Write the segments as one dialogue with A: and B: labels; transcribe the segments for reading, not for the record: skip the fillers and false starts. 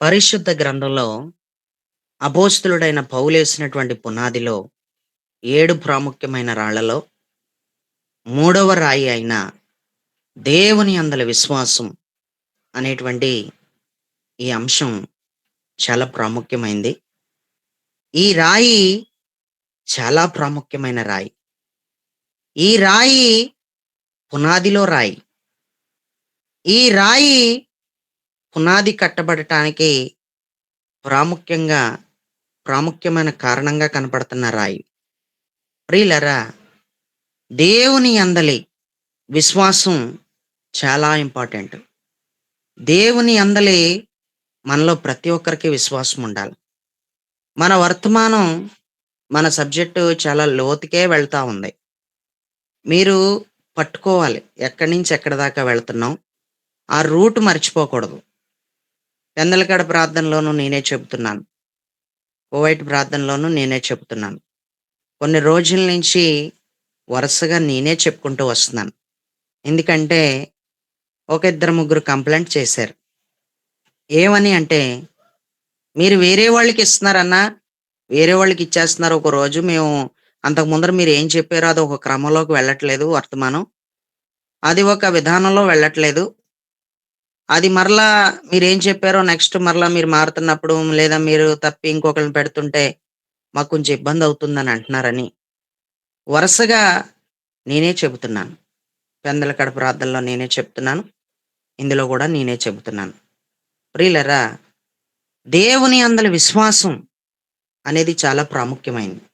A: పరిశుద్ధ గ్రంథంలో అపోస్తలుడైన పౌలేసినటువంటి పునాదిలో 7 ప్రాముఖ్యమైన రాళ్లలో మూడవ రాయి అయిన దేవుని యందలి విశ్వాసం అనేటువంటి ఈ అంశం చాలా ప్రాముఖ్యమైంది. ఈ రాయి చాలా ప్రాముఖ్యమైన రాయి. ఈ రాయి పునాదిలో రాయి. ఈ రాయి పునాది కట్టబడటానికి ప్రాముఖ్యంగా ప్రాముఖ్యమైన కారణంగా కనపడుతున్న రాయి. ప్రియులారా, దేవుని యందలి విశ్వాసం చాలా ఇంపార్టెంట్. దేవుని యందలి మనలో ప్రతి ఒక్కరికి విశ్వాసం ఉండాలి. మన వర్తమానం, మన సబ్జెక్టు చాలా లోతుకే వెళ్తా ఉంది. మీరు పట్టుకోవాలి. ఎక్కడి నుంచి ఎక్కడి దాకా వెళ్తున్నాం. ఆ రూట్ మర్చిపోకూడదు. పెందలకడ ప్రార్థనలోనూ నేనే చెబుతున్నాను. కువైట్ ప్రార్థనలోనూ నేనే చెబుతున్నాను. కొన్ని రోజుల నుంచి వరుసగా నేనే చెప్పుకుంటూ వస్తున్నాను. ఎందుకంటే ఒక ఇద్దరు ముగ్గురు కంప్లైంట్ చేశారు. ఏమని అంటే, మీరు వేరే వాళ్ళకి ఇస్తున్నారన్నా, వేరే వాళ్ళకి ఇచ్చేస్తున్నారు. ఒక రోజు మేము అంతకు ముందర మీరు ఏం చెప్పారో అది ఒక క్రమంలోకి వెళ్ళట్లేదు వర్తమానం. అది ఒక విధానంలో వెళ్ళట్లేదు. అది మరలా మీరేం చెప్పారో నెక్స్ట్ మరలా మీరు మారుతున్నప్పుడు లేదా మీరు తప్పి ఇంకొకళ్ళని పెడుతుంటే మాకు కొంచెం ఇబ్బంది అవుతుందని అంటున్నారని వరుసగా నేనే చెబుతున్నాను. పెందలకడ ప్రార్థనలో నేనే చెప్తున్నాను. ఇందులో కూడా నేనే చెబుతున్నాను. ప్రియులరా, దేవుని అందలి విశ్వాసం అనేది చాలా ప్రాముఖ్యమైనది.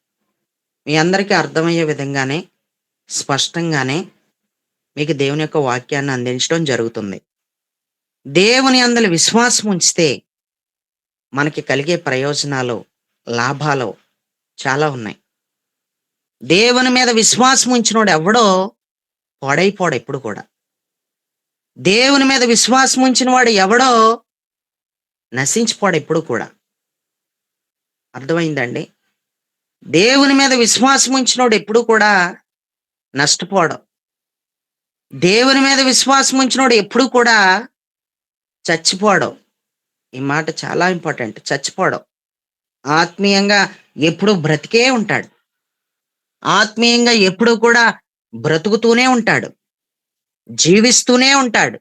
A: మీ అందరికీ అర్థమయ్యే విధంగానే స్పష్టంగానే మీకు దేవుని యొక్క వాక్యాన్ని అందించడం జరుగుతుంది. దేవుని అందలి విశ్వాసం ఉంచితే మనకి కలిగే ప్రయోజనాలు, లాభాలు చాలా ఉన్నాయి. దేవుని మీద విశ్వాసం ఉంచినోడు ఎవడో పాడైపోడు ఎప్పుడు కూడా. దేవుని మీద విశ్వాసం ఉంచిన వాడు ఎవడో నశించిపోడు ఎప్పుడు కూడా. అర్థమైందండి? దేవుని మీద విశ్వాసం ఉంచినోడు ఎప్పుడు కూడా నష్టపోడు. దేవుని మీద విశ్వాసం ఉంచినోడు ఎప్పుడు కూడా చచ్చిపోడు. ఈ మాట చాలా ఇంపార్టెంట్. చచ్చిపోడు. ఆత్మీయంగా ఎప్పుడూ బ్రతికే ఉంటాడు. ఆత్మీయంగా ఎప్పుడూ కూడా బ్రతుకుతూనే ఉంటాడు. జీవిస్తూనే ఉంటాడు.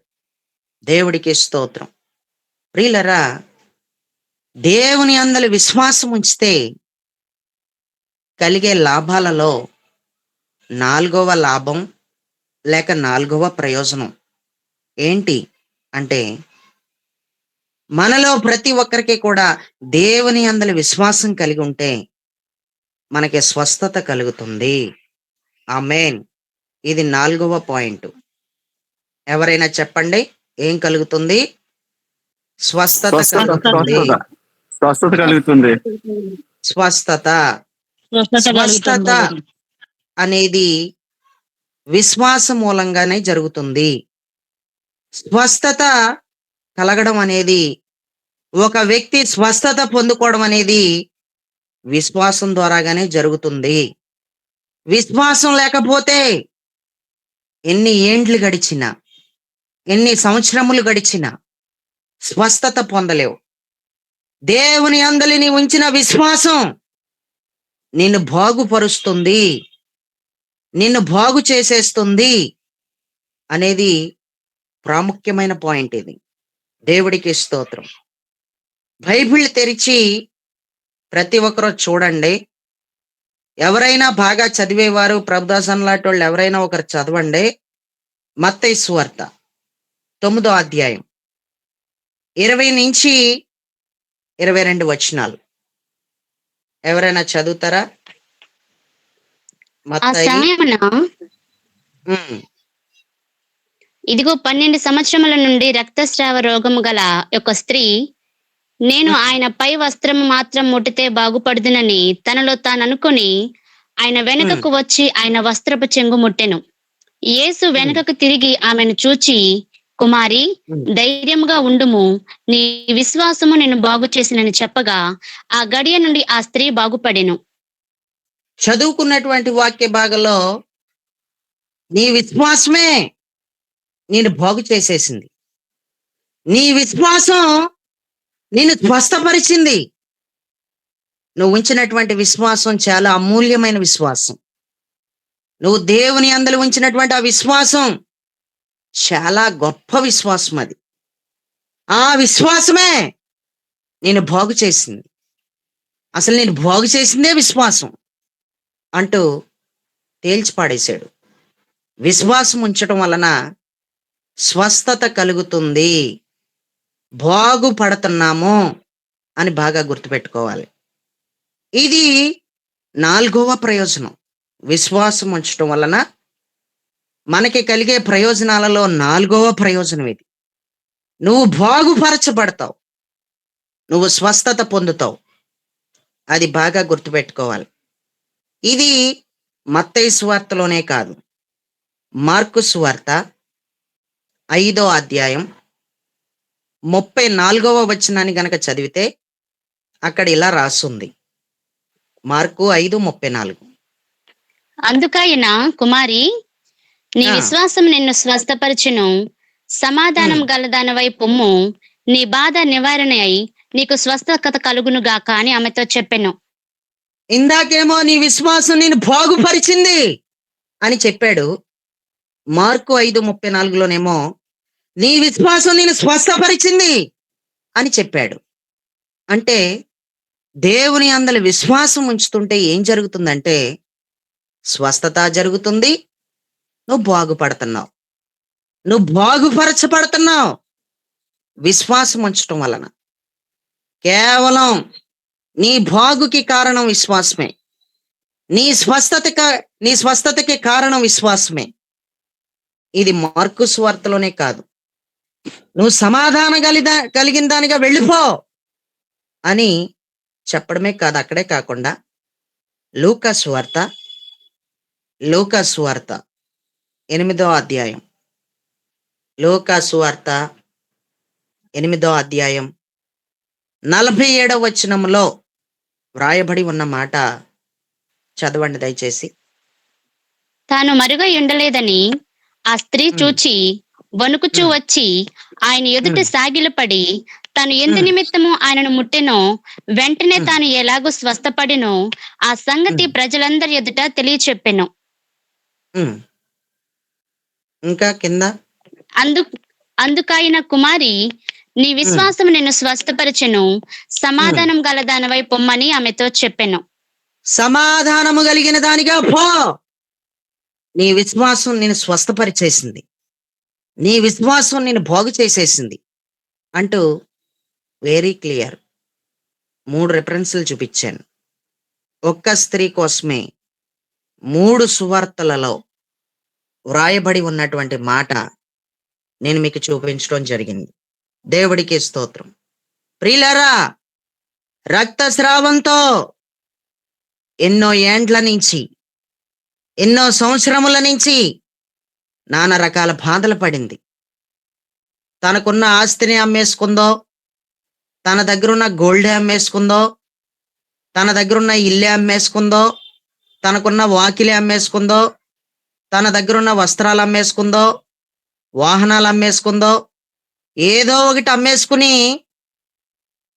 A: దేవుడికి స్తోత్రం. ప్రియులరా, దేవుని అందలి విశ్వాసం ఉంచితే కలిగే లాభాలలో 4వ లాభం లేక 4వ ప్రయోజనం ఏంటి అంటే, మనలో ప్రతి ఒక్కరికి కూడా దేవుని అందలి విశ్వాసం కలిగి ఉంటే మనకి స్వస్థత కలుగుతుంది. ఆమేన్. ఇది 4వ పాయింట్. ఎవరైనా చెప్పండి, ఏం కలుగుతుంది? స్వస్థత
B: స్వస్థత
A: కలుగుతుంది.
B: స్వస్థత స్వస్థత కలుగుతుంది.
A: స్వస్థత
C: స్వస్థత
A: స్వస్థత
C: కలుగుతుంది.
A: అనేది విశ్వాస మూలంగానే జరుగుతుంది. స్వస్థత కలగడం అనేది, ఒక వ్యక్తి స్వస్థత పొందుకోవడం అనేది విశ్వాసం ద్వారాగానే జరుగుతుంది. విశ్వాసం లేకపోతే ఎన్ని ఏండ్లు గడిచినా, ఎన్ని సంవత్సరములు గడిచినా స్వస్థత పొందలేవు. దేవుని అందలి నీ ఉంచిన విశ్వాసం నిన్ను బాగుపరుస్తుంది, నిన్ను బాగు చేసేస్తుంది అనేది ప్రాముఖ్యమైన పాయింట్. ఇది దేవుడికి స్తోత్రం. బైబిల్ తెరిచి ప్రతి ఒక్కరూ చూడండి. ఎవరైనా బాగా చదివేవారు, ప్రభుదాసన్ లాంటి వాళ్ళు ఎవరైనా ఒకరు చదవండి. మత్తయి సువార్త 9వ అధ్యాయం 20 నుంచి 22 వచనాలు. ఎవరైనా చదువుతారా?
C: ఆ
A: మత్తయి
C: సమయమున
A: ఉమ్,
C: ఇదిగో 12 సంవత్సరముల నుండి రక్తస్రావ రోగము గల ఒక స్త్రీ, నేను
A: ఉమ్,
C: ఆయన పై వస్త్రము మాత్రం ముట్టితే బాగుపడుదునని తనలో తాను అనుకుని ఆయన
A: ఉమ్,
C: వెనుకకు వచ్చి ఆయన వస్త్రపు చెంగు ముట్టెను. యేసు
A: ఉమ్,
C: వెనుకకు తిరిగి ఆమెను చూచి, కుమారి,
A: ఉమ్.
C: ధైర్యముగా ఉండుము, నీ విశ్వాసము నిన్ను బాగు చేసినని చెప్పగా ఆ గడియ నుండి ఆ స్త్రీ బాగుపడెను.
A: చదువుకున్నటువంటి వాక్య భాగంలో నీ విశ్వాసమే నేను బాగు చేసేసింది. నీ విశ్వాసం నిన్ను స్వస్థపరిచింది. నువ్వు ఉంచినటువంటి విశ్వాసం చాలా అమూల్యమైన విశ్వాసం. నువ్వు దేవుని యందలి ఉంచినటువంటి ఆ విశ్వాసం చాలా గొప్ప విశ్వాసం అది. ఆ విశ్వాసమే నేను బాగు చేసింది. అసలు నేను బాగు చేసిందే విశ్వాసం అంటూ తేల్చి పాడేశాడు. విశ్వాసం ఉంచటం వలన స్వస్థత కలుగుతుంది, బాగుపడుతున్నాము అని బాగా గుర్తుపెట్టుకోవాలి. ఇది 4వ ప్రయోజనం. విశ్వాసం ఉంచటం వలన మనకి కలిగే ప్రయోజనాలలో 4వ ప్రయోజనం ఇది. నువ్వు బాగుపరచబడతావు, నువ్వు స్వస్థత పొందుతావు. అది బాగా గుర్తుపెట్టుకోవాలి. ఇది మత్తయి సువార్తలోనే కాదు, మార్కు సువార్త 5వ అధ్యాయం 34వ వచనాన్ని గనక చదివితే అక్కడ ఇలా రాసుంది. మార్కు 5:34.
C: అందుకైన కుమారి, నీ
A: ఆ.
C: విశ్వాసం నిన్ను స్వస్థపరచును. సమాధానం గలదానవై పొమ్ము, నీ బాధ నివారణ అయి నీకు స్వస్థత కలుగును గాక అని ఆమెతో చెప్పెను.
A: ఇందాకేమో నీ విశ్వాసం నేను బాగుపరిచింది అని చెప్పాడు. మార్కు 5:34లోనేమో నీ విశ్వాసం నేను స్వస్థపరిచింది అని చెప్పాడు. అంటే దేవుని అందలి విశ్వాసం ఉంచుతుంటే ఏం జరుగుతుందంటే స్వస్థత జరుగుతుంది, నువ్వు బాగుపడుతున్నావు, నువ్వు బాగుపరచబడుతున్నావు. విశ్వాసం ఉంచటం వలన కేవలం నీ బాగుకి కారణం విశ్వాసమే, నీ స్వస్థతకి కారణం విశ్వాసమే. ఇది మార్కు సువార్తలోనే కాదు, నువ్వు సమాధానం కలిగిన దానిగా వెళ్ళిపో అని చెప్పడమే కాదు, అక్కడే కాకుండా లూకా సువార్త 8వ అధ్యాయం, లూకా సువార్త 8వ అధ్యాయం 47వ వచనంలో వ్రాయబడి ఉన్న మాట చదవండి దయచేసి.
C: తాను మరుగై ఉండలేదని ఆ స్త్రీ చూచి వణుకుచూ వచ్చి ఆయన ఎదుట సాగిలపడి తాను ఎందు నిమిత్తము ఆయనను ముట్టెనో వెంటనే తాను ఎలాగూ స్వస్థపడినో ఆ సంగతి ప్రజలందరి ఎదుట తెలియచెప్పెను.
A: ఇంకా కింద
C: అందుకైన కుమారి, నీ విశ్వాసం నిన్ను స్వస్థపరచెను. సమాధానం గలదానవై పొమ్మని ఆమెతో చెప్పెను.
A: సమాధానము కలిగిన దానిగా పో, నీ విశ్వాసం నేను స్వస్థపరిచేసింది, నీ విశ్వాసం నేను బాగు చేసేసింది అంటూ వెరీ క్లియర్ 3 రిఫరెన్సులు చూపించాను. ఒక్క స్త్రీ కోసమే 3 సువార్తలలో వ్రాయబడి ఉన్నటువంటి మాట నేను మీకు చూపించడం జరిగింది. దేవుడికి స్తోత్రం. ప్రియులారా, రక్తస్రావంతో ఎన్నో ఏండ్ల నుంచి, ఎన్నో సంవత్సరముల నుంచి నానా రకాల బాధలు పడింది. తనకున్న ఆస్తిని అమ్మేసుకుందో, తన దగ్గరున్న గోల్డే అమ్మేసుకుందో, తన దగ్గరున్న ఇల్లే అమ్మేసుకుందో, తనకున్న వాకిలే అమ్మేసుకుందో, తన దగ్గరున్న వస్త్రాలు అమ్మేసుకుందో, వాహనాలు అమ్మేసుకుందో, ఏదో ఒకటి అమ్మేసుకుని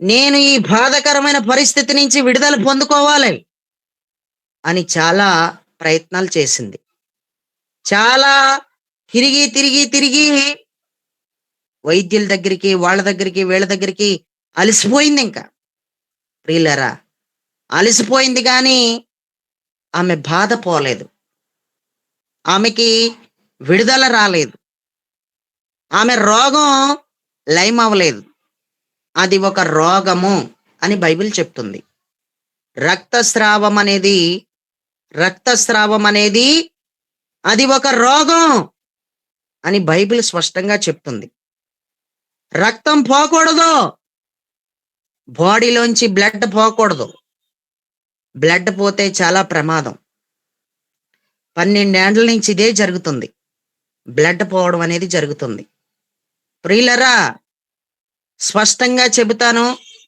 A: నేను ఈ బాధకరమైన పరిస్థితి నుంచి విడుదల పొందుకోవాలి అని చాలా ప్రయత్నాలు చేసింది. చాలా తిరిగి తిరిగి తిరిగి వైద్యుల దగ్గరికి, వాళ్ళ దగ్గరికి, వీళ్ళ దగ్గరికి అలసిపోయింది. ఇంకా ప్రియులారా, అలసిపోయింది కానీ ఆమె బాధ పోలేదు, ఆమెకి విడుదల రాలేదు, ఆమె రోగం లయం అవ్వలేదు. అది ఒక రోగము అని బైబిల్ చెప్తుంది. రక్తస్రావం అనేది అది ఒక రోగం అని బైబిల్ స్పష్టంగా చెప్తుంది. రక్తం పోకూడదు, బాడీలోంచి బ్లడ్ పోకూడదు. బ్లడ్ పోతే చాలా ప్రమాదం. 12 ఏండ్ల నుంచి ఇదే జరుగుతుంది, బ్లడ్ పోవడం అనేది జరుగుతుంది. ప్రియులరా, స్పష్టంగా చెబుతాను,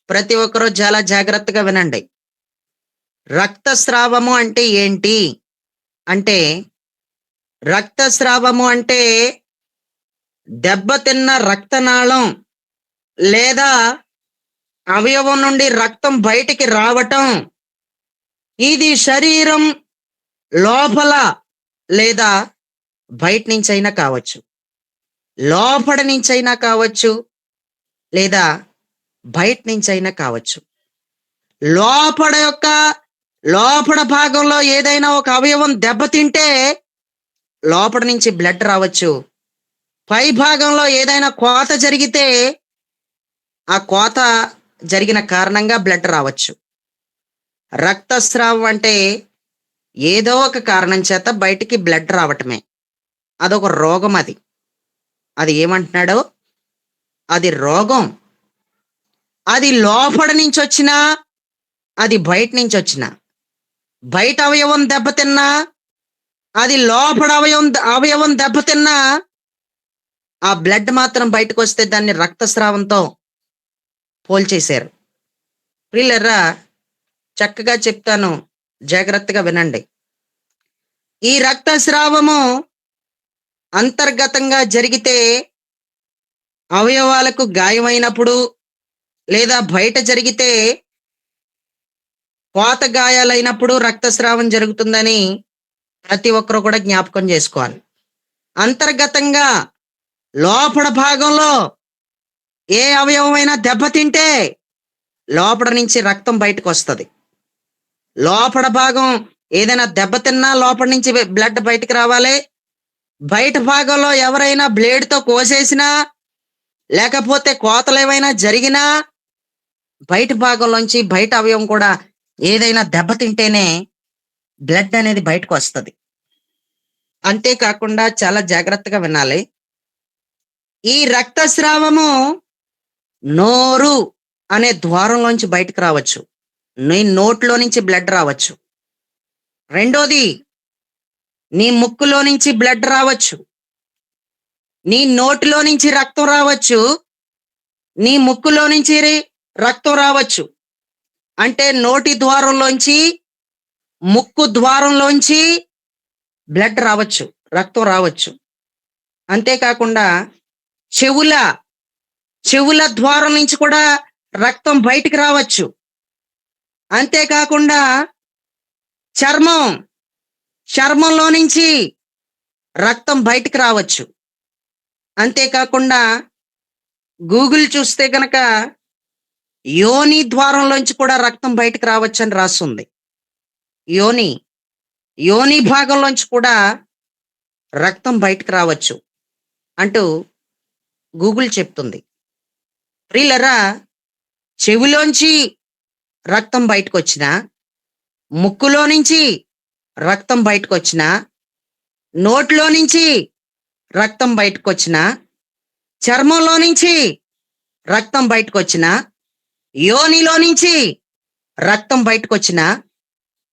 A: ప్రతి ఒక్కరూ చాలా జాగ్రత్తగా వినండి. రక్తస్రావము అంటే ఏంటి అంటే, రక్తస్రావము అంటే దెబ్బతిన్న రక్తనాళం లేదా అవయవం నుండి రక్తం బయటికి రావటం, ఇది శరీరం లోపల లేదా బయట నుంచైనా కావచ్చు, లోపల నుంచైనా కావచ్చు, లేదా బయట నుంచైనా కావచ్చు. లోపల భాగంలో ఏదైనా ఒక అవయవం దెబ్బతింటే లోపల నుంచి బ్లడ్ రావచ్చు. పై భాగంలో ఏదైనా కోత జరిగితే ఆ కోత జరిగిన కారణంగా బ్లడ్ రావచ్చు. రక్తస్రావం అంటే ఏదో ఒక కారణం చేత బయటికి బ్లడ్ రావటమే. అదొక రోగం. అది ఏమంటున్నాడో అది రోగం. అది లోపల నుంచి వచ్చినా, అది బయట నుంచి వచ్చినా, బయట అవయవం దెబ్బతిన్నా, అది లోపల అవయవం దెబ్బతిన్నా, ఆ బ్లడ్ మాత్రం బయటకు వస్తే దాన్ని రక్తస్రావంతో పోల్చేశారు. ప్రియులారా, చక్కగా చెప్తాను, జాగ్రత్తగా వినండి. ఈ రక్తస్రావము అంతర్గతంగా జరిగితే అవయవాలకు గాయమైనప్పుడు, లేదా బయట జరిగితే కోత గాయాలైనప్పుడు రక్తస్రావం జరుగుతుందని ప్రతి ఒక్కరు కూడా జ్ఞాపకం చేసుకోవాలి. అంతర్గతంగా లోపల భాగంలో ఏ అవయవమైనా దెబ్బతింటే లోపల నుంచి రక్తం బయటకు వస్తుంది. లోపల భాగం ఏదైనా దెబ్బతిన్నా లోపల నుంచి బ్లడ్ బయటకు రావాలి. బయట భాగంలో ఎవరైనా బ్లేడ్తో కోసేసినా, లేకపోతే కోతలు ఏమైనా జరిగినా, బయట భాగంలోంచి బయట అవయవం కూడా ఏదైనా దెబ్బతింటేనే బ్లడ్ అనేది బయటకు వస్తుంది. అంతేకాకుండా చాలా జాగ్రత్తగా వినాలి. ఈ రక్తస్రావము నోరు అనే ద్వారంలోంచి బయటకు రావచ్చు. నీ నోట్లో నుంచి బ్లడ్ రావచ్చు. రెండోది, నీ ముక్కులో నుంచి బ్లడ్ రావచ్చు. నీ నోటిలో నుంచి రక్తం రావచ్చు. నీ ముక్కులో నుంచి రక్తం రావచ్చు. అంటే నోటి ద్వారంలోంచి, ముక్కు ద్వారంలోంచి బ్లడ్ రావచ్చు, రక్తం రావచ్చు. అంతేకాకుండా చెవుల ద్వారం నుంచి కూడా రక్తం బయటికి రావచ్చు. అంతేకాకుండా చర్మంలో నుంచి రక్తం బయటికి రావచ్చు. అంతేకాకుండా గూగుల్ చూస్తే కనుక యోని ద్వారంలోంచి కూడా రక్తం బయటికి రావచ్చు అని రాస్తుంది. యోని భాగంలోంచి కూడా రక్తం బయటికి రావచ్చు అంటూ గూగుల్ చెప్తుంది. ప్రియులరా, చెవిలోంచి రక్తం బయటకు వచ్చినా, ముక్కులో నుంచి రక్తం బయటకు వచ్చినా, నోట్లో నుంచి రక్తం బయటకు వచ్చినా, చర్మంలో నుంచి రక్తం బయటకు వచ్చినా, యోనిలో నుంచి రక్తం బయటకు వచ్చినా,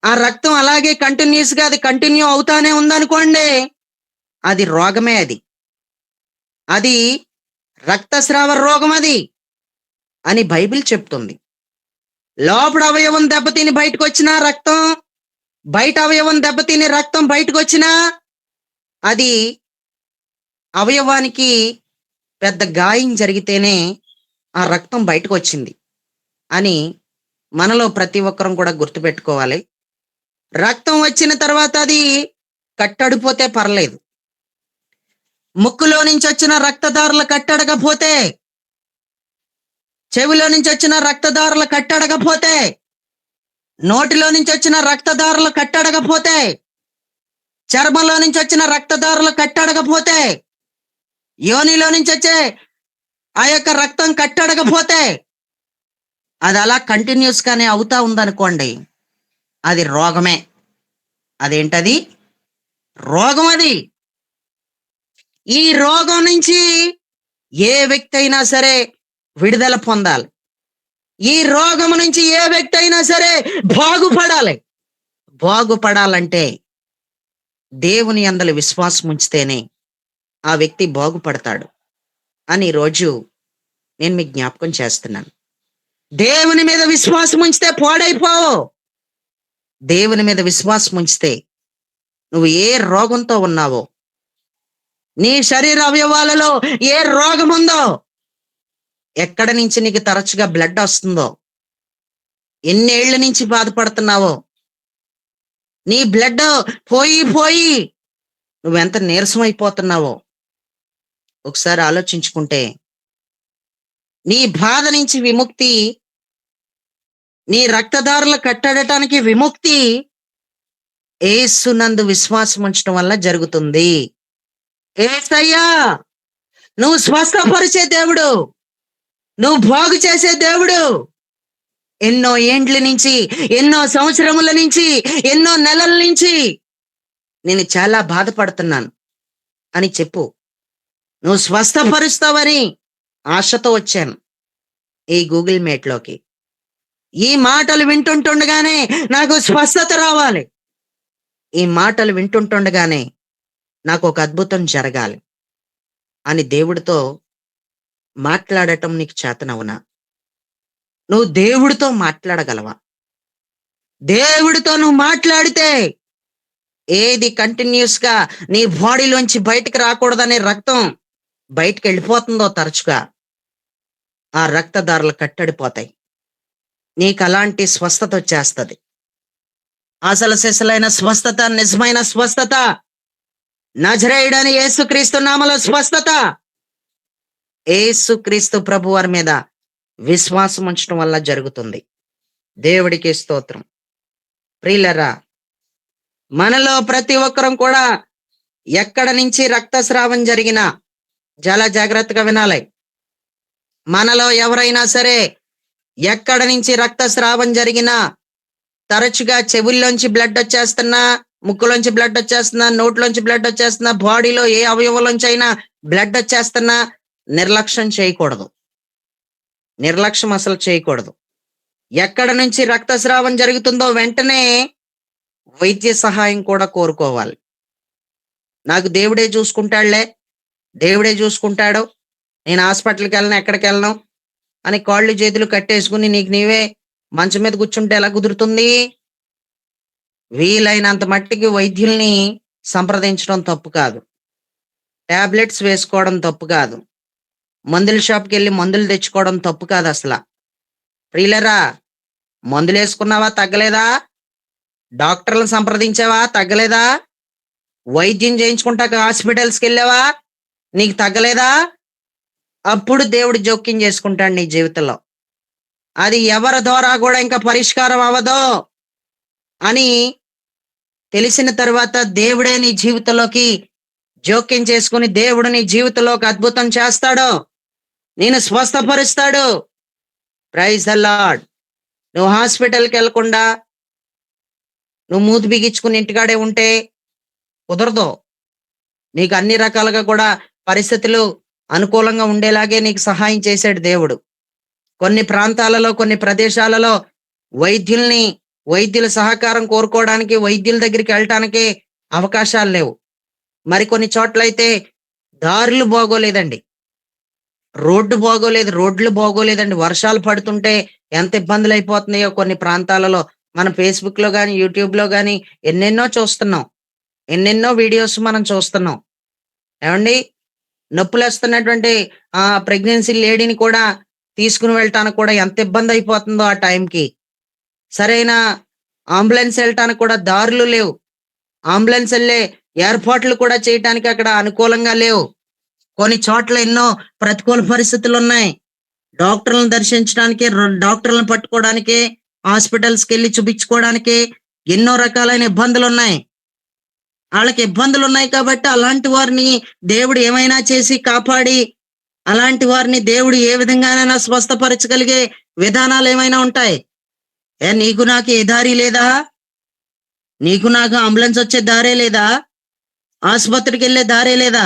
A: ఆ రక్తం అలాగే కంటిన్యూస్గా అది కంటిన్యూ అవుతానే ఉందనుకోండి, అది రోగమే. అది రక్తస్రావ రోగం అని బైబిల్ చెప్తుంది. లోపల అవయవం దెబ్బతిని బయటకు వచ్చినా రక్తం, బయట అవయవం దెబ్బతిని రక్తం బయటకు వచ్చినా అది అవయవానికి పెద్ద గాయం జరిగితేనే ఆ రక్తం బయటకు వచ్చింది అని మనలో ప్రతి ఒక్కరం కూడా గుర్తుపెట్టుకోవాలి. రక్తం వచ్చిన తర్వాత అది కట్టడిపోతే పర్లేదు. ముక్కులో నుంచి వచ్చిన రక్తదారులు కట్టడకపోతే, చెవిలో నుంచి వచ్చిన రక్తదారులు కట్టడకపోతే, నోటిలో నుంచి వచ్చిన రక్తదారులు కట్టడకపోతే, చర్మంలో నుంచి వచ్చిన రక్తదారులు కట్టడకపోతే, యోనిలో నుంచి వచ్చే ఆ యొక్క రక్తం కట్టడకపోతే, అది అలా కంటిన్యూస్ గానే అవుతా ఉందనుకోండి, అది రోగమే. అదేంటది? రోగం. ఈ రోగం నుంచి ఏ వ్యక్తి అయినా సరే విడుదల పొందాలి. ఈ రోగం నుంచి ఏ వ్యక్తి అయినా సరే బాగుపడాలంటే దేవుని యందలి విశ్వాసం ఉంచితేనే ఆ వ్యక్తి బాగుపడతాడు అని ఈరోజు నేను మీకు జ్ఞాపకం చేస్తున్నాను. దేవుని మీద విశ్వాసం ఉంచితే పాడైపోవు. దేవుని మీద విశ్వాసం ఉంచితే నువ్వు ఏ రోగంతో ఉన్నావో, నీ శరీర అవయవాలలో ఏ రోగం ఉందో ఎక్కడ నుంచి నీకు తరచుగా బ్లడ్ వస్తుందో, ఎన్నేళ్ల నుంచి బాధపడుతున్నావో, నీ బ్లడ్ పోయి పోయి నువ్వెంత నీరసం అయిపోతున్నావో ఒకసారి ఆలోచించుకుంటే, నీ బాధ నుంచి విముక్తి, నీ రక్తదారులు కట్టడటానికి విముక్తి యేసునందు విశ్వాసం ఉంచడం వల్ల జరుగుతుంది. యేసయ్యా నువ్వు స్వస్థపరిచే దేవుడు, నువ్వు బాగు చేసే దేవుడు. ఎన్నో ఏండ్ల నుంచి, ఎన్నో సంవత్సరముల నుంచి, ఎన్నో నెలల నుంచి నేను చాలా బాధపడుతున్నాను అని చెప్పు. నువ్వు స్వస్థపరుస్తావని ఆశతో వచ్చాను ఈ గూగుల్ మీట్లోకి. ఈ మాటలు వింటుంటుండగానే నాకు స్వస్థత రావాలి, ఈ మాటలు వింటుంటుండగానే నాకు ఒక అద్భుతం జరగాలి అని దేవుడితో మాట్లాడటం నీకు చేతనవునా? నువ్వు దేవుడితో మాట్లాడగలవా? దేవుడితో నువ్వు మాట్లాడితే ఏది కంటిన్యూస్ గా నీ బాడీలోంచి బయటకు రాకూడదనే రక్తం బయటకు వెళ్ళిపోతుందో తరచుగా ఆ రక్తదారులు కట్టడిపోతాయి. నీకు అలాంటి స్వస్థత వచ్చేస్తుంది. అసలు సిసలైన స్వస్థత, నిజమైన స్వస్థత, నజరేయుడని యేసుక్రీస్తు నామములో స్వస్థత, యేసుక్రీస్తు ప్రభువారి మీద విశ్వాసం ఉంచడం వల్ల జరుగుతుంది. దేవుడికి స్తోత్రం. ప్రియులరా, మనలో ప్రతి ఒక్కరం కూడా ఎక్కడ నుంచి రక్తస్రావం జరిగినా చాలా జాగ్రత్తగా వినాలి. మనలో ఎవరైనా సరే ఎక్కడ నుంచి రక్తస్రావం జరిగినా, తరచుగా చెవుల్లోంచి బ్లడ్ వచ్చేస్తున్నా, ముక్కులోంచి బ్లడ్ వచ్చేస్తున్నా, నోట్లోంచి బ్లడ్ వచ్చేస్తున్నా, బాడీలో ఏ అవయవంలోంచి అయినా బ్లడ్ వచ్చేస్తున్నా, నిర్లక్ష్యం చేయకూడదు. నిర్లక్ష్యం అసలు చేయకూడదు. ఎక్కడ నుంచి రక్తస్రావం జరుగుతుందో వెంటనే వైద్య సహాయం కూడా కోరుకోవాలి. నాకు దేవుడే చూసుకుంటాడులే, దేవుడే చూసుకుంటాడు, నేను హాస్పిటల్కి వెళ్ళను, ఎక్కడికి వెళ్ళను అని కాళ్ళు చేతులు కట్టేసుకుని నీకు నీవే మంచం మీద కూర్చుంటే ఎలా కుదురుతుంది? వీలైనంత మట్టికి వైద్యుల్ని సంప్రదించడం తప్పు కాదు, టాబ్లెట్స్ వేసుకోవడం తప్పు కాదు, మందుల షాప్కి వెళ్ళి మందులు తెచ్చుకోవడం తప్పు కాదు అసలు. ప్రియులరా, మందులు వేసుకున్నావా తగ్గలేదా? డాక్టర్లను సంప్రదించావా తగ్గలేదా? వైద్యం చేయించుకుంటాక హాస్పిటల్స్కి వెళ్ళావా నీకు తగ్గలేదా? అప్పుడు దేవుడు జోక్యం చేసుకుంటాడు నీ జీవితంలో. అది ఎవరి ద్వారా కూడా ఇంకా పరిష్కారం అవ్వదో అని తెలిసిన తర్వాత దేవుడే నీ జీవితంలోకి జోక్యం చేసుకుని దేవుడు నీ జీవితంలోకి అద్భుతం చేస్తాడు, నేను స్వస్థపరుస్తాడు. Praise the lord. నువ్వు హాస్పిటల్కి వెళ్లకుండా నువ్వు మూతి బిగించుకుని ఇంటికాడే ఉంటే కుదరదు. నీకు అన్ని రకాలుగా కూడా పరిస్థితులు అనుకూలంగా ఉండేలాగే నీకు సహాయం చేశాడు దేవుడు. కొన్ని ప్రాంతాలలో, కొన్ని ప్రదేశాలలో వైద్యుల సహకారం కోరుకోవడానికి, వైద్యుల దగ్గరికి వెళ్ళటానికి అవకాశాలు లేవు. మరికొన్ని చోట్లయితే దారులు బాగోలేదండి, రోడ్లు బాగోలేదండి. వర్షాలు పడుతుంటే ఎంత ఇబ్బందులు అయిపోతున్నాయో కొన్ని ప్రాంతాలలో మనం ఫేస్బుక్ లో కానీ, యూట్యూబ్ లో కానీ ఎన్నెన్నో చూస్తున్నాం, ఎన్నెన్నో వీడియోస్ మనం చూస్తున్నాం. ఏమండి, నొప్పులు వస్తున్నటువంటి ఆ ప్రెగ్నెన్సీ లేడీని కూడా తీసుకుని వెళ్ళటానికి కూడా ఎంత ఇబ్బంది అయిపోతుందో ఆ టైంకి. సరైన అంబులెన్స్ వెళ్ళటానికి కూడా దారులు లేవు, అంబులెన్స్ వెళ్ళే ఏర్పాట్లు కూడా చేయటానికి అక్కడ అనుకూలంగా లేవు. కొన్ని చోట్ల ఎన్నో ప్రతికూల పరిస్థితులు ఉన్నాయి. డాక్టర్లను దర్శించడానికి, డాక్టర్లను పట్టుకోవడానికి, హాస్పిటల్స్కి వెళ్ళి చూపించుకోవడానికి ఎన్నో రకాలైన ఇబ్బందులు ఉన్నాయి. వాళ్ళకి ఇబ్బందులు ఉన్నాయి కాబట్టి అలాంటి వారిని దేవుడు ఏమైనా చేసి కాపాడి, అలాంటి వారిని దేవుడు ఏ విధంగానైనా స్వస్థపరచగలిగే విధానాలు ఏమైనా ఉంటాయి. నీకు నాకు ఏ దారి లేదా? నీకు నాకు అంబులెన్స్ వచ్చే దారే లేదా? ఆసుపత్రికి వెళ్ళే దారే లేదా?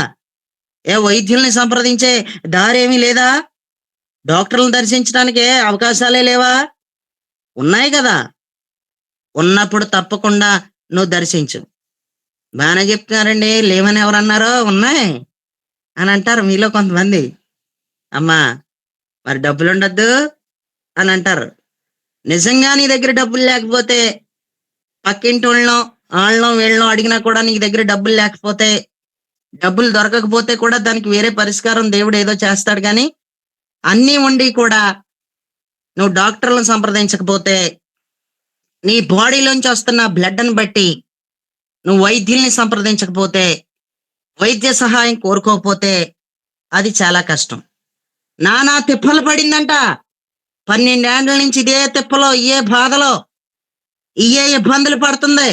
A: వైద్యుల్ని సంప్రదించే దారేమీ లేదా? డాక్టర్లను దర్శించడానికి అవకాశాలే లేవా? ఉన్నాయి కదా. ఉన్నప్పుడు తప్పకుండా నువ్వు దర్శించు. బాగానే చెప్తున్నారండి, లేవని ఎవరన్నారో? ఉన్నాయి అని అంటారు మీలో కొంతమంది. అమ్మా మరి డబ్బులు ఉండొద్దు అని అంటారు. నిజంగా నీ దగ్గర డబ్బులు లేకపోతే, పక్కింటి వాళ్ళనో వీళ్ళనో అడిగినా కూడా నీ దగ్గర డబ్బులు లేకపోతే, డబ్బులు దొరకకపోతే కూడా దానికి వేరే పరిష్కారం దేవుడు ఏదో చేస్తాడు. కానీ అన్నీ ఉండి కూడా నువ్వు డాక్టర్లను సంప్రదించకపోతే, నీ బాడీలోంచి వస్తున్న బ్లడ్ని బట్టి నువ్వు వైద్యుల్ని సంప్రదించకపోతే, వైద్య సహాయం కోరుకోకపోతే అది చాలా కష్టం. నానా తిప్పలు పడిందంట. 12 ఏండ్ల నుంచి ఇదే తిప్పలో, ఇయే బాధలో, ఇయే ఇబ్బందులు పడుతుంది.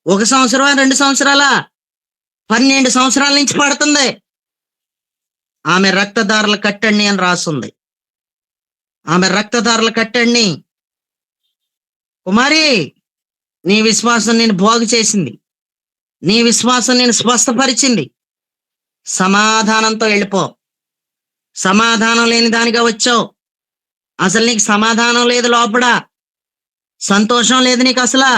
A: 1 సంవత్సరమా, 2 సంవత్సరాల, 12 సంవత్సరాల నుంచి పడుతుంది. ఆమె రక్తదారుల కట్టండి అని రాసుంది. ఆమె రక్తదారుల కట్టండి. కుమారి, నీ విశ్వాసం నేను బాగు చేసింది. నీ విశ్వాసం నేను స్వస్థపరిచింది. సమాధానంతో వెళ్ళిపో. సమాధానం లేని దానిగా వచ్చావు. అసలు నీకు సమాధానం లేదు, లోపల సంతోషం లేదు నీకు, అసలు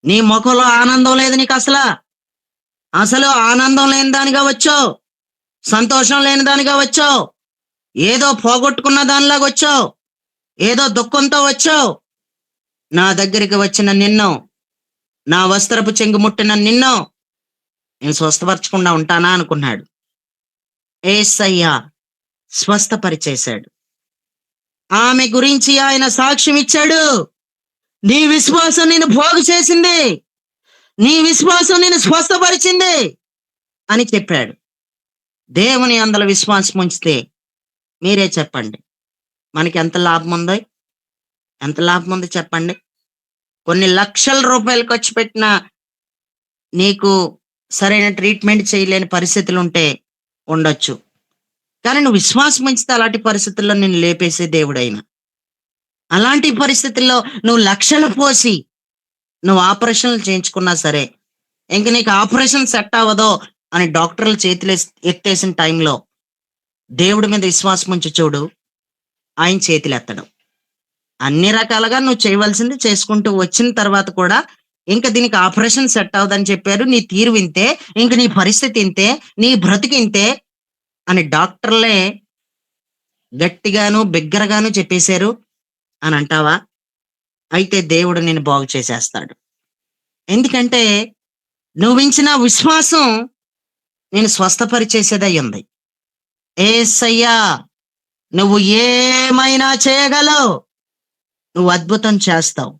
A: నీ ముఖంలో ఆనందం లేదు నీకు, అసలు ఆనందం లేని దానిగా వచ్చావు. సంతోషం లేని దానిగా వచ్చావు. ఏదో పోగొట్టుకున్న దానిలాగా వచ్చావు. ఏదో దుఃఖంతో వచ్చావు. నా దగ్గరికి వచ్చిన నిన్ను, నా వస్త్రపు చెంగు ముట్టిన నిన్ను నేను స్వస్థపరచకుండా ఉంటానా అనుకున్నాడు. యేసయ్య స్వస్థపరిచేశాడు. ఆమె గురించి ఆయన సాక్ష్యం ఇచ్చాడు. నీ విశ్వాసం నేను బాగు చేసింది, నీ విశ్వాసం నేను స్వస్థపరిచింది అని చెప్పాడు. దేవుని అందులో విశ్వాసం ఉంచితే మీరే చెప్పండి, మనకి ఎంత లాభం ఉందో? ఎంత లాభం ఉంది చెప్పండి. కొన్ని లక్షల రూపాయలు ఖర్చు పెట్టినా నీకు సరైన ట్రీట్మెంట్ చేయలేని పరిస్థితులు ఉంటే ఉండొచ్చు. కానీ నువ్వు విశ్వాసం ఉంచితే అలాంటి పరిస్థితుల్లో నేను లేపేసే దేవుడైనా. అలాంటి పరిస్థితుల్లో నువ్వు లక్షలు పోసి నువ్వు ఆపరేషన్లు చేయించుకున్నా సరే, ఇంక నీకు ఆపరేషన్ సెట్ అవ్వదో అని డాక్టర్లు చేతులు ఎత్తేసిన టైంలో దేవుడి మీద విశ్వాసం ఉంచి చూడు, ఆయన చేతులు ఎత్తడం. అన్ని రకాలుగా నువ్వు చేయవలసింది చేసుకుంటూ వచ్చిన తర్వాత కూడా ఇంకా దీనికి ఆపరేషన్ సెట్ అవ్వదని చెప్పారు, నీ తీరు వింతే, ఇంక నీ పరిస్థితి ఇంతే, నీ బ్రతికింతే అని డాక్టర్లే గట్టిగాను బిగ్గరగాను చెప్పేశారు అని అంటావా? అయితే దేవుడు నిన్ను బాగు చేసేస్తాడు. ఎందుకంటే నువ్వు ఇచ్చిన విశ్వాసం నేను స్వస్థపరిచేసేదై ఉంది. యేసయ్యా, నువ్వు ఏమైనా చేయగలవు, నువ్వు అద్భుతం చేస్తావు,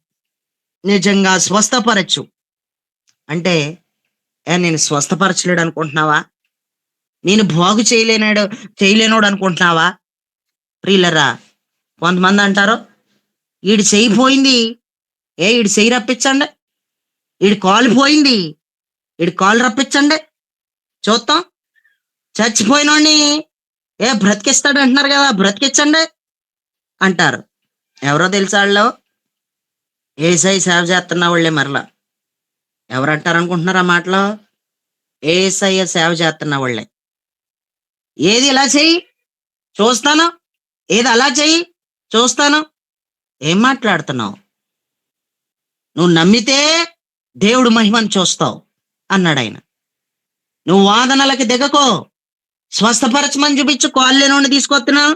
A: నిజంగా స్వస్థపరచు అంటే నేను స్వస్థపరచలేడు అనుకుంటున్నావా? నేను బాగు చేయలేనోడు అనుకుంటున్నావా? ప్రియులరా, కొంతమంది అంటారు ఈడు చెయ్యి పోయింది, ఈడు చెయ్యి రప్పించండి, ఈడు కాలు పోయింది, ఈడు కాలు రప్పించండి చూద్దాం. చచ్చిపోయినోడిని బ్రతికిస్తాడు అంటున్నారు కదా, బ్రతికించండి అంటారు. ఎవరో తెలుసా వాళ్ళు? ఏసై సేవ చేస్తున్న వాళ్ళే. మరలా ఎవరంటారు అనుకుంటున్నారు ఆ మాటలో? ఏసయ్య సేవ చేస్తున్న వాళ్ళే. ఏది ఇలా చెయ్యి చూస్తాను, ఏది అలా చెయ్యి చూస్తాను. ఏం మాట్లాడుతున్నావు? నువ్వు నమ్మితే దేవుడు మహిమను చూస్తావు అన్నాడు ఆయన. నువ్వు వాదనలకి దిగకో. స్వస్థపరచమని చూపించు, కాళ్ళు లేనోడిని తీసుకొస్తున్నాను.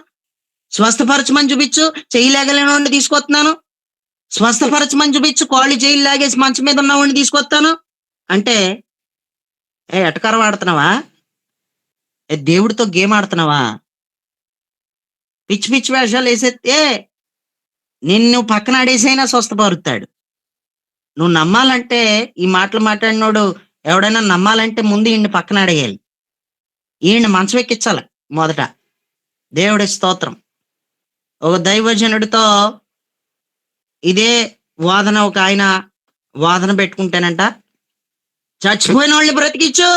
A: స్వస్థపరచమని చూపించు, చేయలేగలేనోడిని తీసుకొస్తున్నాను. స్వస్థపరచమని చూపించు, కాళ్ళు చేయి లాగేసి మంచం మీద ఉన్నవాడిని తీసుకొస్తాను అంటే ఎటకారం ఆడుతున్నావా? దేవుడితో గేమ్ ఆడుతున్నావా? పిచ్చి పిచ్చి వేషాలు వేసేస్తే నిన్ను పక్కన ఆడేసైనా స్వస్థపరుతాడు. నువ్వు నమ్మాలంటే, ఈ మాటలు మాట్లాడినోడు ఎవడైనా నమ్మాలంటే ముందు ఈయన్ని పక్కన ఆడేయాలి, ఈయన్ని మంచం ఎక్కించాలి మొదట. దేవుడి స్తోత్రం. ఒక దైవజనుడితో ఇదే వాదన ఒక ఆయన వాదన పెట్టుకుంటేనంట, చచ్చిపోయిన వాళ్ళని బ్రతికించు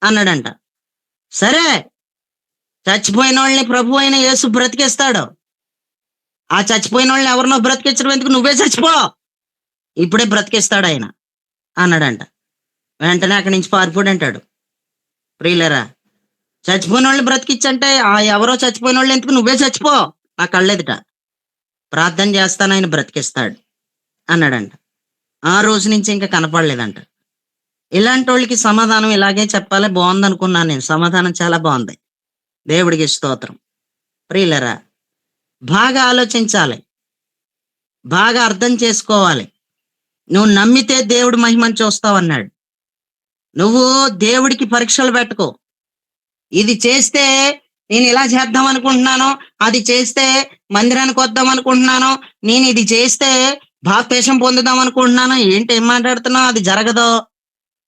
A: అన్నాడంట. సరే, చచ్చిపోయిన వాళ్ళని ప్రభు అయిన యేసు బ్రతికిస్తాడు. ఆ చచ్చిపోయిన వాళ్ళని ఎవరినో బ్రతికించడం ఎందుకు, నువ్వే చచ్చిపో, ఇప్పుడే బ్రతికిస్తాడు ఆయన అన్నాడంట. వెంటనే అక్కడి నుంచి పారిపోడు అంటాడు. ప్రియులరా, చచ్చిపోయిన వాళ్ళని బ్రతికించంటే ఆ ఎవరో చచ్చిపోయిన వాళ్ళు ఎందుకు, నువ్వే చచ్చిపో నా కళ్ళెదుట, ప్రార్థన చేస్తాను ఆయన బ్రతికిస్తాడు అన్నాడంట. ఆ రోజు నుంచి ఇంకా కనపడలేదంట. ఇలాంటి వాళ్ళకి సమాధానం ఇలాగే చెప్పాలి, బాగుంది అనుకున్నాను నేను. సమాధానం చాలా బాగుంది. దేవుడికి స్తోత్రం. ప్రియులరా, బాగా ఆలోచించాలి, బాగా అర్థం చేసుకోవాలి. నువ్వు నమ్మితే దేవుడు మహిమను చూస్తావు అన్నాడు. నువ్వు దేవుడికి పరీక్షలు పెట్టుకో. ఇది చేస్తే నేను ఇలా చేద్దాం అనుకుంటున్నాను, అది చేస్తే మందిరానికి వద్దాం అనుకుంటున్నాను, నేను ఇది చేస్తే బాప్తీసం పొందుదాం అనుకుంటున్నాను. ఏంటి ఏం మాట్లాడుతున్నావు? అది జరగదు.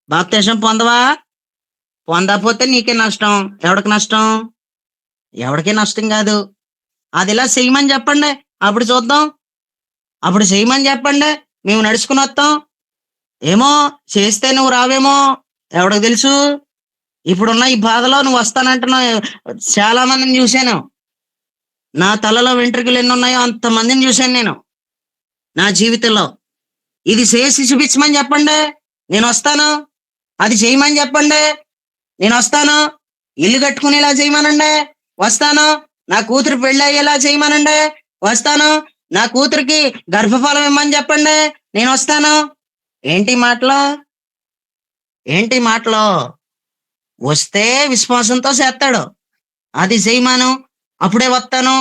A: బాప్తీసం పొందవా? పొందకపోతే నీకే నష్టం. ఎవడికి నష్టం? ఎవడికి నష్టం కాదు. అది ఇలా చేయమని చెప్పండి, అప్పుడు చూద్దాం. అప్పుడు చేయమని చెప్పండి, మేము నడుచుకుని వస్తాం. ఏమో చేస్తే నువ్వు రావేమో, ఎవడికి తెలుసు? ఇప్పుడున్న ఈ బాధలో నువ్వు వస్తానంటున్నావు. చాలా మందిని చూశాను. నా తలలో వెంట్రుకలు ఎన్ని ఉన్నాయో అంతమందిని చూశాను నేను నా జీవితంలో. ఇది చేసి చూపించమని చెప్పండి, నేను వస్తాను. అది చేయమని చెప్పండి, నేను వస్తాను. ఇల్లు కట్టుకునేలా చేయమనండి, వస్తాను. నా కూతురు పెళ్ళి అయ్యేలా చేయమనండి, వస్తాను. నా కూతురికి గర్భఫలం ఇమ్మని చెప్పండి, నేను వస్తాను. ఏంటి మాటలో? ఏంటి మాటలో? వస్తే విశ్వాసంతో చేస్తాడు. అది చేయమాను, అప్పుడే వస్తాను.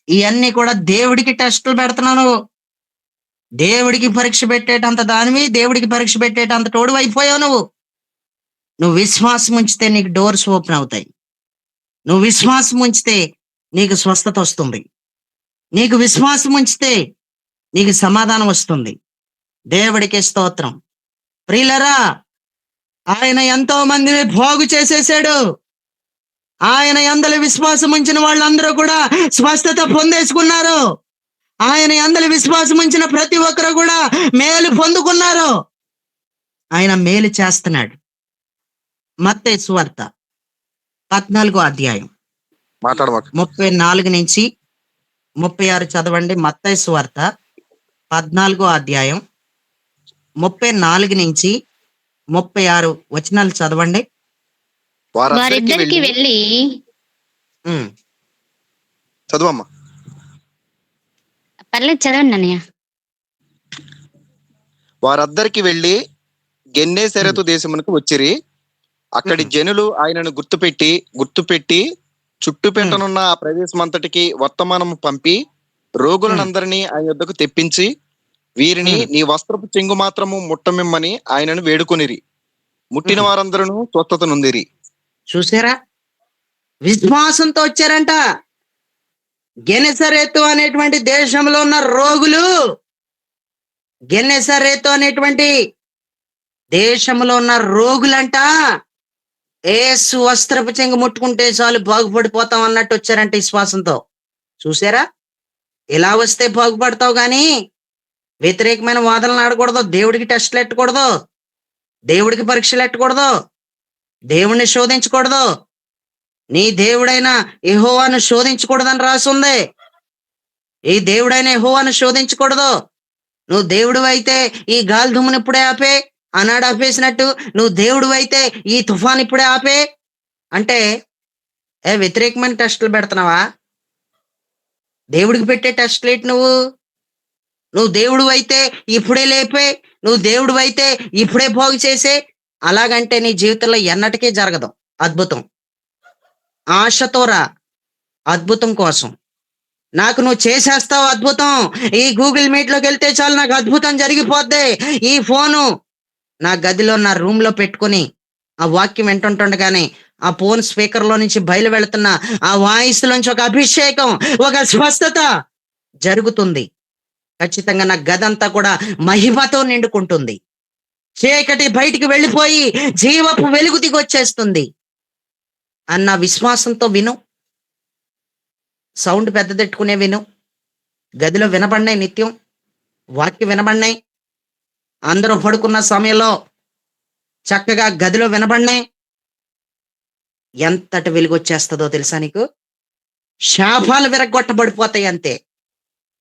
A: ఇవన్నీ కూడా దేవుడికి టెస్టులు పెడుతున్నాను. దేవుడికి పరీక్ష పెట్టేటంత దానివి, దేవుడికి పరీక్ష పెట్టేటంత తోడు అయిపోయావు నువ్వు. నువ్వు విశ్వాసం ఉంచితే నీకు డోర్స్ ఓపెన్ అవుతాయి. నువ్వు విశ్వాసం ఉంచితే నీకు స్వస్థత వస్తుంది. నీకు విశ్వాసం ఉంచితే నీకు సమాధానం వస్తుంది. దేవుడికి స్తోత్రం. ప్రియులరా, ఆయన ఎంతో మందిని బాగు చేసేసాడు. ఆయన యందలి విశ్వాసం ఉంచిన వాళ్ళందరూ కూడా స్వస్థత పొందేసుకున్నారు. ఆయన యందలి విశ్వాసం ఉంచిన ప్రతి ఒక్కరు కూడా మేలు పొందుకున్నారు. ఆయన మేలు చేస్తున్నాడు. మత్తయి సువార్త 14వ అధ్యాయం
B: మాట్లాడమాక
A: 34 నుంచి 36 చదవండి. మత్తయి సువార్త 14వ అధ్యాయం 34 నుంచి 36 వచనాలు చదవండి.
C: వారిద్దరికి వెళ్ళి
A: ఉమ్,
B: చదువమ్మా.
C: పర్లేదు చదవండి అన్నయ్య.
D: వారద్దరికి వెళ్లి గెన్నేసరెతు దేశమునకు వచ్చిరి. అక్కడి జనులు ఆయనను గుర్తుపెట్టి చుట్టుపెట్టనున్న ఆ ప్రదేశమంతటికి వర్తమానము పంపి రోగులనందరినీ ఆయన యొద్దకు తెప్పించి వీరిని నీ వస్త్రపు చెంగు మాత్రము ముట్టమిమ్మని ఆయనను వేడుకొనిరి. ముట్టిన వారందరూ స్వస్థత నొందిరి.
A: చూసారా? విశ్వాసంతో వచ్చారంట. గెనెసరేతు అనేటువంటి దేశంలో ఉన్న రోగులు, గెనెసరేతు అనేటువంటి దేశంలో ఉన్న రోగులంట ఏసు వస్త్రపు చెంగు ముట్టుకుంటే చాలు బాగుపడిపోతాం అన్నట్టు వచ్చారంట విశ్వాసంతో. చూసారా? ఇలా వస్తే బాగుపడతావు గాని వ్యతిరేకమైన వాదనలు ఆడకూడదు, దేవుడికి టెస్టులు ఎట్టకూడదు, దేవుడికి పరీక్షలు ఎట్టకూడదు, దేవుణ్ణి శోధించకూడదు. నీ దేవుడైన యెహోవాను శోధించకూడదని రాసుంది. ఈ దేవుడైన యెహోవాను శోధించకూడదు. నువ్వు దేవుడు అయితే ఈ గాలి దుమ్మును ఇప్పుడే ఆపే, ఆనాడు ఆపేసినట్టు నువ్వు దేవుడు అయితే ఈ తుఫాన్ ఇప్పుడే ఆపే అంటే వ్యతిరేకమైన టెస్టులు పెడుతున్నావా? దేవుడికి పెట్టే టెస్టులు ఏంటి? నువ్వు దేవుడు అయితే ఇప్పుడే లేపే, నువ్వు దేవుడు అయితే ఇప్పుడే బాగు చేసే. అలాగంటే నీ జీవితంలో ఎన్నటికీ జరగదు అద్భుతం. ఆశతో రా అద్భుతం కోసం. నాకు నువ్వు చేసేస్తావు అద్భుతం. ఈ గూగుల్ మీట్ లోకి వెళ్తే చాలు నాకు అద్భుతం జరిగిపోద్ది. ఈ ఫోను నా గదిలో నా రూమ్ లో పెట్టుకుని ఆ వాక్యం వింటుండగానే ఆ ఫోన్ స్పీకర్ లో నుంచి బయలు వెళుతున్న ఆ వాయిస్ లోంచి ఒక అభిషేకం, ఒక స్వస్థత జరుగుతుంది. ఖచ్చితంగా నా గదంతా కూడా మహిమతో నిండుకుంటుంది. చీకటి బయటికి వెళ్ళిపోయి జీవపు వెలుగు దిగొచ్చేస్తుంది అన్న విశ్వాసంతో విను. సౌండ్ పెద్దదెట్టుకునే విను. గదిలో వినబడినాయి, నిత్యం వాక్యం వినబడినాయి. అందరూ పడుకున్న సమయంలో చక్కగా గదిలో వినబడినాయి. ఎంతటి వెలుగు వచ్చేస్తుందో తెలుసా నీకు? శాపాలు విరగొట్టబడిపోతాయి అంతే.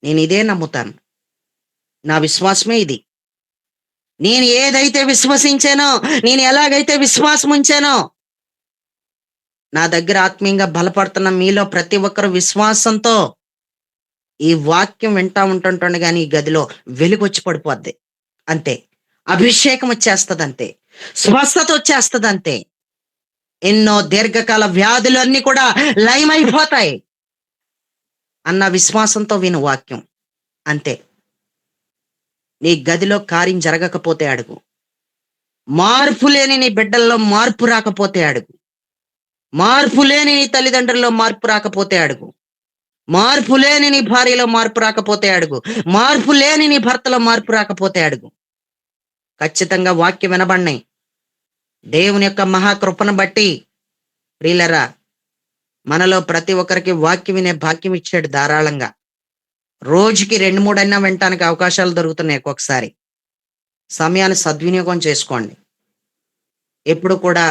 A: నేను ఇదే నమ్ముతాను. నా విశ్వాసమే ఇది. నేను ఏదైతే విశ్వసించానో, నేను ఎలాగైతే విశ్వాసం ఉంచానో, నా దగ్గర ఆత్మీయంగా బలపడుతున్న మీలో ప్రతి ఒక్కరు విశ్వాసంతో ఈ వాక్యం వింటా ఉంటుంటండి కానీ ఈ గదిలో వెలుగు వచ్చి పడిపోద్ది అంతే. అభిషేకం వచ్చేస్తుంది అంతే. స్వస్థత వచ్చేస్తుంది అంతే. ఎన్నో దీర్ఘకాల వ్యాధులు అన్ని కూడా లయమైపోతాయి అన్న విశ్వాసంతో విను వాక్యం అంతే. నీ గదిలో కార్యం జరగకపోతే అడుగు. మార్పు లేని నీ బిడ్డల్లో మార్పు రాకపోతే అడుగు. మార్పు లేని నీ తల్లిదండ్రుల్లో మార్పు రాకపోతే అడుగు. మార్పు లేని నీ భార్యలో మార్పు రాకపోతే అడుగు. మార్పు లేని నీ భర్తలో మార్పు రాకపోతే అడుగు. ఖచ్చితంగా వాక్యం వినబడినాయి. దేవుని యొక్క మహాకృపను బట్టి ప్రియులరా, మనలో ప్రతి ఒక్కరికి వాక్యం వినే భాగ్యం ఇచ్చాడు ధారాళంగా. రోజుకి 2-3 అయినా వినటానికి అవకాశాలు దొరుకుతున్నాయి. ఒక్కొక్కసారి సమయాన్ని సద్వినియోగం చేసుకోండి. ఎప్పుడు కూడా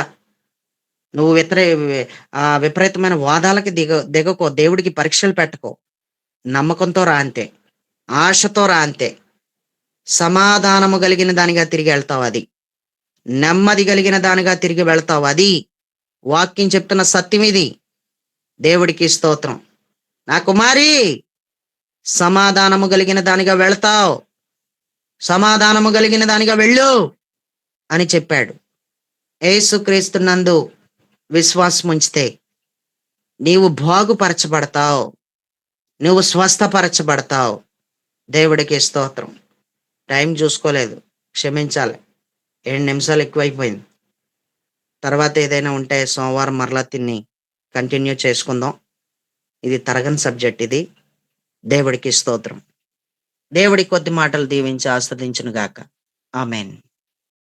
A: నువ్వు విపరీతమైన వాదాలకి దిగకో. దేవుడికి పరీక్షలు పెట్టుకో. నమ్మకంతో రా అంతే, ఆశతో రా అంతే. సమాధానము కలిగిన దానిగా తిరిగి వెళ్తావు, అది నెమ్మది కలిగిన దానిగా తిరిగి వెళ్తావు. అది వాక్యం చెప్తున్న సత్యం ఇది. దేవుడికి స్తోత్రం. నా కుమారి, సమాధానము కలిగిన దానిగా వెళ్తావు, సమాధానము కలిగిన దానిగా వెళ్ళు అని చెప్పాడు. యేసుక్రీస్తునందు విశ్వాసం ఉంచితే నీవు బాగుపరచబడతావు, నువ్వు స్వస్థపరచబడతావు. దేవుడికి స్తోత్రం. టైం చూసుకోలేదు, క్షమించాలి. 7 నిమిషాలు ఎక్కువైపోయింది. తర్వాత ఏదైనా ఉంటే సోమవారం మరలా తిని కంటిన్యూ చేసుకుందాం. ఇది తరగని సబ్జెక్ట్ ఇది. దేవుడికి స్తోత్రం. దేవుడి కొద్ది మాటలు దీవించి ఆస్వాదించును గాక. ఆమెన్.